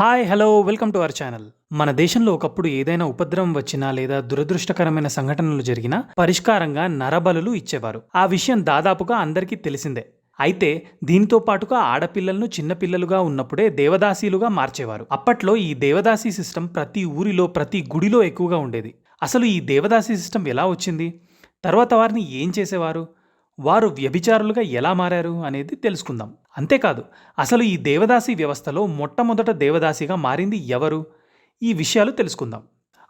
Hi hello welcome to our channel. మన దేశంలో ఒకప్పుడు ఏదైనా ఉపద్రవం వచ్చినా లేదా దురదృష్టకరమైన సంఘటనలు జరిగినా పరిష్కారంగా నరబలులు ఇచ్చేవారు. ఆ విషయం దాదాపుగా అందరికీ తెలిసిందే. అయితే దీనితో పాటుగా ఆడపిల్లలను చిన్నపిల్లలుగా ఉన్నప్పుడే దేవదాసీలుగా మార్చేవారు. అప్పట్లో ఈ దేవదాసీ సిస్టమ్ ప్రతి ఊరిలో ప్రతి గుడిలో ఎక్కువగా ఉండేది. అసలు ఈ దేవదాసీ సిస్టమ్ ఎలా వచ్చింది? తర్వాత వారిని ఏం చేసేవారు? వారు వ్యభిచారులుగా ఎలా మారారు అనేది తెలుసుకుందాం. అంతేకాదు, అసలు ఈ దేవదాసీ వ్యవస్థలో మొట్టమొదట దేవదాసిగా మారింది ఎవరు? ఈ విషయాలు తెలుసుకుందాం.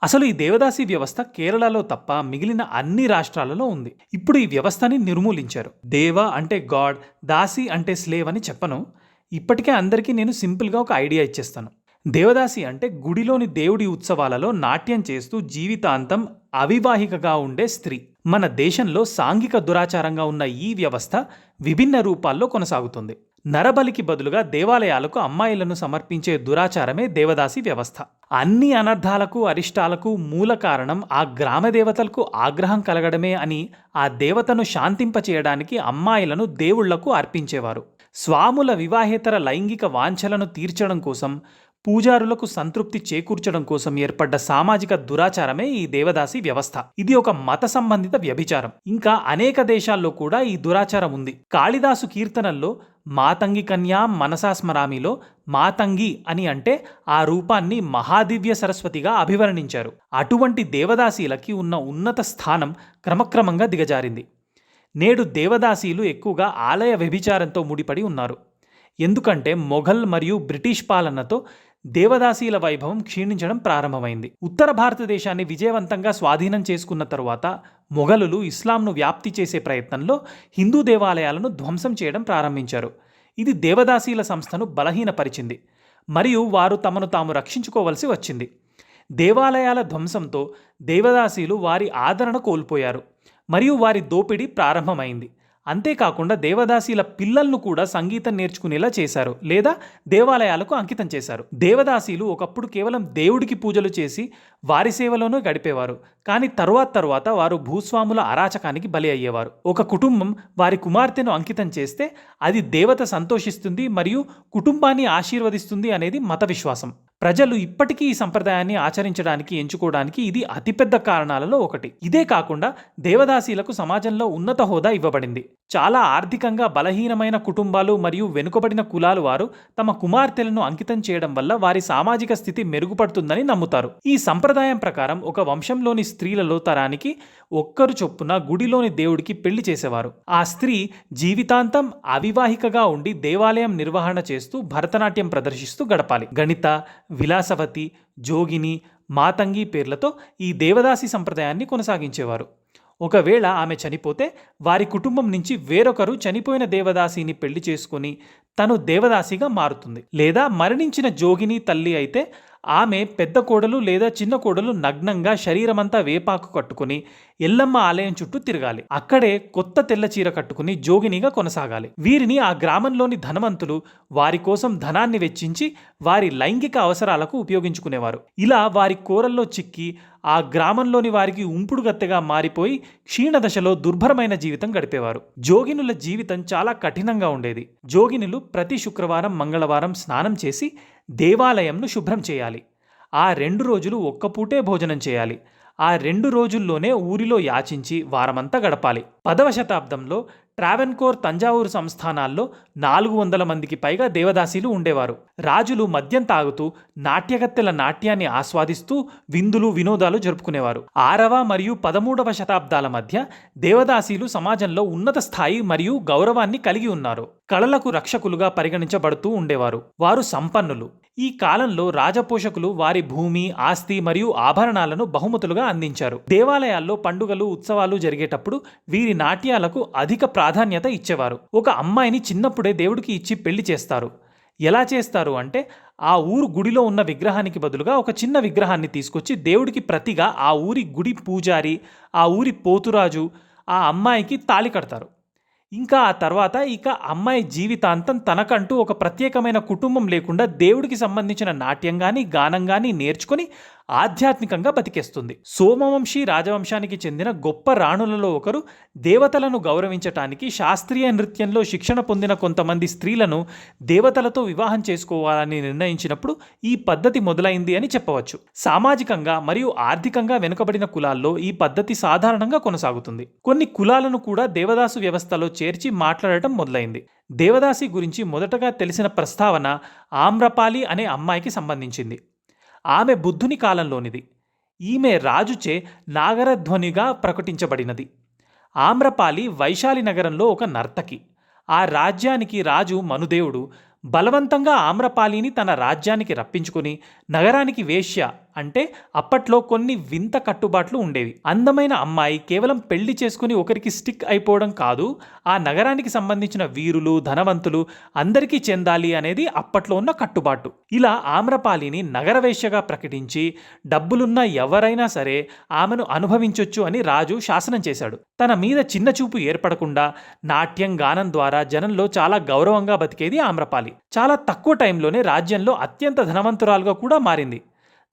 అసలు ఈ దేవదాసీ వ్యవస్థ కేరళలో తప్ప మిగిలిన అన్ని రాష్ట్రాలలో ఉంది. ఇప్పుడు ఈ వ్యవస్థని నిర్మూలించారు. దేవ అంటే గాడ్, దాసి అంటే స్లేవ్ అని చెప్పను. ఇప్పటికే అందరికీ నేను సింపుల్గా ఒక ఐడియా ఇచ్చేస్తాను. దేవదాసి అంటే గుడిలోని దేవుడి ఉత్సవాలలో నాట్యం చేస్తూ జీవితాంతం అవివాహికగా ఉండే స్త్రీ. మన దేశంలో సాంఘిక దురాచారంగా ఉన్న ఈ వ్యవస్థ విభిన్న రూపాల్లో కొనసాగుతుంది. నరబలికి బదులుగా దేవాలయాలకు అమ్మాయిలను సమర్పించే దురాచారమే దేవదాసి వ్యవస్థ. అన్ని అనర్థాలకు అరిష్టాలకు మూల కారణం ఆ గ్రామ దేవతలకు ఆగ్రహం కలగడమే అని ఆ దేవతను శాంతింపచేయడానికి అమ్మాయిలను దేవుళ్లకు అర్పించేవారు. స్వాముల వివాహేతర లైంగిక వాంఛలను తీర్చడం కోసం, పూజారులకు సంతృప్తి చేకూర్చడం కోసం ఏర్పడ్డ సామాజిక దురాచారమే ఈ దేవదాసి వ్యవస్థ. ఇది ఒక మత సంబంధిత వ్యభిచారం. ఇంకా అనేక దేశాల్లో కూడా ఈ దురాచారం ఉంది. కాళిదాసు కీర్తనల్లో మాతంగి కన్యా మనసా స్మరామిలో మాతంగి అని అంటే ఆ రూపాన్ని మహాదివ్య సరస్వతిగా అభివర్ణించారు. అటువంటి దేవదాసీలకి ఉన్న ఉన్నత స్థానం క్రమక్రమంగా దిగజారింది. నేడు దేవదాసీలు ఎక్కువగా ఆలయ వ్యభిచారంతో ముడిపడి ఉన్నారు. ఎందుకంటే మొఘల్ మరియు బ్రిటిష్ పాలనతో దేవదాసీల వైభవం క్షీణించడం ప్రారంభమైంది. ఉత్తర భారతదేశాన్ని విజయవంతంగా స్వాధీనం చేసుకున్న తరువాత మొఘలులు ఇస్లాంను వ్యాప్తి చేసే ప్రయత్నంలో హిందూ దేవాలయాలను ధ్వంసం చేయడం ప్రారంభించారు. ఇది దేవదాసీల సంస్థను బలహీనపరిచింది మరియు వారు తమను తాము రక్షించుకోవలసి వచ్చింది. దేవాలయాల ధ్వంసంతో దేవదాసీలు వారి ఆదరణ కోల్పోయారు మరియు వారి దోపిడీ ప్రారంభమైంది. అంతేకాకుండా దేవదాసీల పిల్లలను కూడా సంగీతం నేర్చుకునేలా చేశారు లేదా దేవాలయాలకు అంకితం చేశారు. దేవదాసీలు ఒకప్పుడు కేవలం దేవుడికి పూజలు చేసి వారి సేవలోనూ గడిపేవారు. కానీ తరువాత వారు భూస్వాముల అరాచకానికి బలి అయ్యేవారు. ఒక కుటుంబం వారి కుమార్తెను అంకితం చేస్తే అది దేవత సంతోషిస్తుంది మరియు కుటుంబాన్ని ఆశీర్వదిస్తుంది అనేది మత విశ్వాసం. ప్రజలు ఇప్పటికీ ఈ సంప్రదాయాన్ని ఆచరించడానికి ఎంచుకోవడానికి ఇది అతిపెద్ద కారణాలలో ఒకటి. ఇదే కాకుండా దేవదాసీలకు సమాజంలో ఉన్నత హోదా ఇవ్వబడింది. చాలా ఆర్థికంగా బలహీనమైన కుటుంబాలు మరియు వెనుకబడిన కులాలు వారు తమ కుమార్తెలను అంకితం చేయడం వల్ల వారి సామాజిక స్థితి మెరుగుపడుతుందని నమ్ముతారు. ఈ సంప్రదాయం ప్రకారం ఒక వంశంలోని స్త్రీలలో తరానికి ఒక్కరు చొప్పున గుడిలోని దేవుడికి పెళ్లి చేసేవారు. ఆ స్త్రీ జీవితాంతం అవివాహికగా ఉండి దేవాలయం నిర్వహణ చేస్తూ భరతనాట్యం ప్రదర్శిస్తూ గడపాలి. గణిత, విలాసవతి, జోగిని, మాతంగి పేర్లతో ఈ దేవదాసి సంప్రదాయాన్ని కొనసాగించేవారు. ఒకవేళ ఆమె చనిపోతే వారి కుటుంబం నుంచి వేరొకరు చనిపోయిన దేవదాసిని పెళ్లి చేసుకుని తను దేవదాసిగా మారుతుంది. లేదా మరణించిన జోగిని తల్లి అయితే ఆమె పెద్ద కోడలు లేదా చిన్న కోడలు నగ్నంగా శరీరమంతా వేపాకు కట్టుకుని ఎల్లమ్మ ఆలయం చుట్టూ తిరగాలి. అక్కడే కొత్త తెల్ల చీర కట్టుకుని జోగినిగా కొనసాగాలి. వీరిని ఆ గ్రామంలోని ధనవంతులు వారి కోసం ధనాన్ని వెచ్చించి వారి లైంగిక అవసరాలకు ఉపయోగించుకునేవారు. ఇలా వారి కోరల్లో చిక్కి ఆ గ్రామంలోని వారికి ఉంపుడుగత్తెగా మారిపోయి క్షీణదశలో దుర్భరమైన జీవితం గడిపేవారు. జోగినుల జీవితం చాలా కఠినంగా ఉండేది. జోగినులు ప్రతి శుక్రవారం, మంగళవారం స్నానం చేసి దేవాలయంను శుభ్రం చేయాలి. ఆ 2 రోజులు ఒక్కపూటే భోజనం చేయాలి. ఆ 2 రోజుల్లోనే ఊరిలో యాచించి వారమంతా గడపాలి. 10వ శతాబ్దంలో ట్రావెన్కోర్, తంజావూరు సంస్థానాల్లో 400 మందికి పైగా దేవదాసీలు ఉండేవారు. రాజులు మద్యం తాగుతూ నాట్యగత్తెల నాట్యాన్ని ఆస్వాదిస్తూ విందులు, వినోదాలు జరుపుకునేవారు. 6వ మరియు 13వ శతాబ్దాల మధ్య దేవదాసీలు సమాజంలో ఉన్నత స్థాయి మరియు గౌరవాన్ని కలిగి ఉన్నారు. కళలకు రక్షకులుగా పరిగణించబడుతూ ఉండేవారు. వారు సంపన్నులు. ఈ కాలంలో రాజపోషకులు వారి భూమి, ఆస్తి మరియు ఆభరణాలను బహుమతులుగా అందించారు. దేవాలయాల్లో పండుగలు, ఉత్సవాలు జరిగేటప్పుడు వీరి నాట్యాలకు అధిక ప్రాధాన్యత ఇచ్చేవారు. ఒక అమ్మాయిని చిన్నప్పుడే దేవుడికి ఇచ్చి పెళ్లి చేస్తారు. ఎలా చేస్తారు అంటే ఆ ఊరు గుడిలో ఉన్న విగ్రహానికి బదులుగా ఒక చిన్న విగ్రహాన్ని తీసుకొచ్చి దేవుడికి ప్రతిగా ఆ ఊరి గుడి పూజారి, ఆ ఊరి పోతురాజు ఆ అమ్మాయికి తాళి కడతారు. ఇంకా ఆ తర్వాత అమ్మాయి జీవితాంతం తనకంటూ ఒక ప్రత్యేకమైన కుటుంబం లేకుండా దేవుడికి సంబంధించిన నాట్యం కానీ, గానం కానీ నేర్చుకొని ఆధ్యాత్మికంగా బతికేస్తుంది. సోమవంశీ రాజవంశానికి చెందిన గొప్ప రాణులలో ఒకరు దేవతలను గౌరవించటానికి శాస్త్రీయ నృత్యంలో శిక్షణ పొందిన కొంతమంది స్త్రీలను దేవతలతో వివాహం చేసుకోవాలని నిర్ణయించినప్పుడు ఈ పద్ధతి మొదలైంది అని చెప్పవచ్చు. సామాజికంగా మరియు ఆర్థికంగా వెనుకబడిన కులాల్లో ఈ పద్ధతి సాధారణంగా కొనసాగుతుంది. కొన్ని కులాలను కూడా దేవదాసు వ్యవస్థలో చేర్చి మాట్లాడటం మొదలైంది. దేవదాసి గురించి మొదటగా తెలిసిన ప్రస్తావన ఆమ్రపాలి అనే అమ్మాయికి సంబంధించింది. ఆమె బుద్ధుని కాలంలోనిది. ఈమె రాజుచే నాగరధ్వనిగా ప్రకటించబడినది. ఆమ్రపాలి వైశాలి నగరంలో ఒక నర్తకి. ఆ రాజ్యానికి రాజు మనుదేవుడు బలవంతంగా ఆమ్రపాలిని తన రాజ్యానికి రప్పించుకుని నగరానికి వేశ్య అంటే అప్పట్లో కొన్ని వింత కట్టుబాట్లు ఉండేవి. అందమైన అమ్మాయి కేవలం పెళ్లి చేసుకుని ఒకరికి స్టిక్ అయిపోవడం కాదు, ఆ నగరానికి సంబంధించిన వీరులు ధనవంతులు అందరికీ చెందాలి అనేది అప్పట్లో ఉన్న కట్టుబాటు. ఇలా ఆమ్రపాలిని నగర వేశ్యగా ప్రకటించి డబ్బులున్న ఎవరైనా సరే ఆమెను అనుభవించొచ్చు అని రాజు శాసనం చేశాడు. తన మీద చిన్న చూపు ఏర్పడకుండా నాట్యం గానం ద్వారా జనంలో చాలా గౌరవంగా బతికేది ఆమ్రపాలి. చాలా తక్కువ టైంలోనే రాజ్యంలో అత్యంత ధనవంతురాలుగా కూడా మారింది.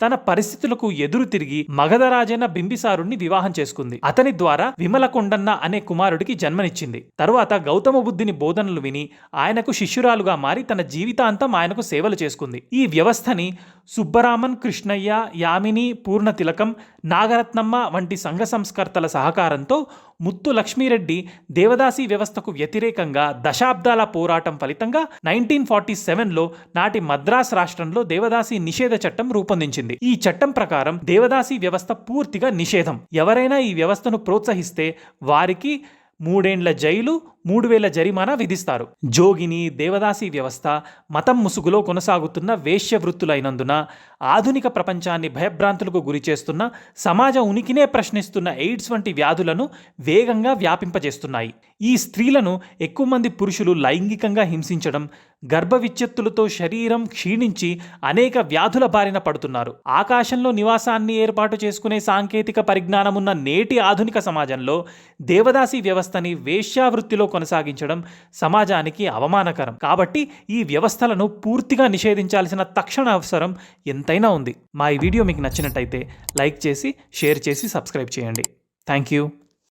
తన పరిస్థితులకు ఎదురు తిరిగి మగధరాజైన బింబిసారుణ్ణి వివాహం చేసుకుంది. అతని ద్వారా విమలకొండన్న అనే కుమారుడికి జన్మనిచ్చింది. తరువాత గౌతమ బుద్ధుని బోధనలు విని ఆయనకు శిష్యురాలుగా మారి తన జీవితాంతం ఆయనకు సేవలు చేసుకుంది. ఈ వ్యవస్థని సుబ్బరామన్, కృష్ణయ్య, యామిని, పూర్ణతిలకం, నాగరత్నమ్మ వంటి సంఘ సంస్కర్తల సహకారంతో ముత్తు లక్ష్మీరెడ్డి దేవదాసి వ్యవస్థకు వ్యతిరేకంగా దశాబ్దాల పోరాటం ఫలితంగా 1947లో నాటి మద్రాస్ రాష్ట్రంలో దేవదాసి నిషేధ చట్టం రూపొందించింది. ఈ చట్టం ప్రకారం దేవదాసి వ్యవస్థ పూర్తిగా నిషేధం. ఎవరైనా ఈ వ్యవస్థను ప్రోత్సహిస్తే వారికి 3 ఏళ్ల జైలు, 3000 జరిమానా విధిస్తారు. జోగిని దేవదాసి వ్యవస్థ మతం ముసుగులో కొనసాగుతున్న వేశ్య వృత్తులైనందున ఆధునిక ప్రపంచాన్ని భయభ్రాంతులకు గురిచేస్తున్న, సమాజ ఉనికినే ప్రశ్నిస్తున్న ఎయిడ్స్ వంటి వ్యాధులను వేగంగా వ్యాపింపజేస్తున్నాయి. ఈ స్త్రీలను ఎక్కువ మంది పురుషులు లైంగికంగా హింసించడం, గర్భ విచ్ఛత్తులతో శరీరం క్షీణించి అనేక వ్యాధుల బారిన పడుతున్నారు. ఆకాశంలో నివాసాన్ని ఏర్పాటు చేసుకునే సాంకేతిక పరిజ్ఞానమున్న నేటి ఆధునిక సమాజంలో దేవదాసి వ్యవస్థని వేశ్యావృత్తిలో కొనసాగించడం సమాజానికి అవమానకరం. కాబట్టి ఈ వ్యవస్థలను పూర్తిగా నిషేధించాల్సిన తక్షణ అవసరం ఎంతైనా ఉంది. మా ఈ వీడియో మీకు నచ్చినట్టయితే లైక్ చేసి, షేర్ చేసి, సబ్స్క్రైబ్ చేయండి. Thank you.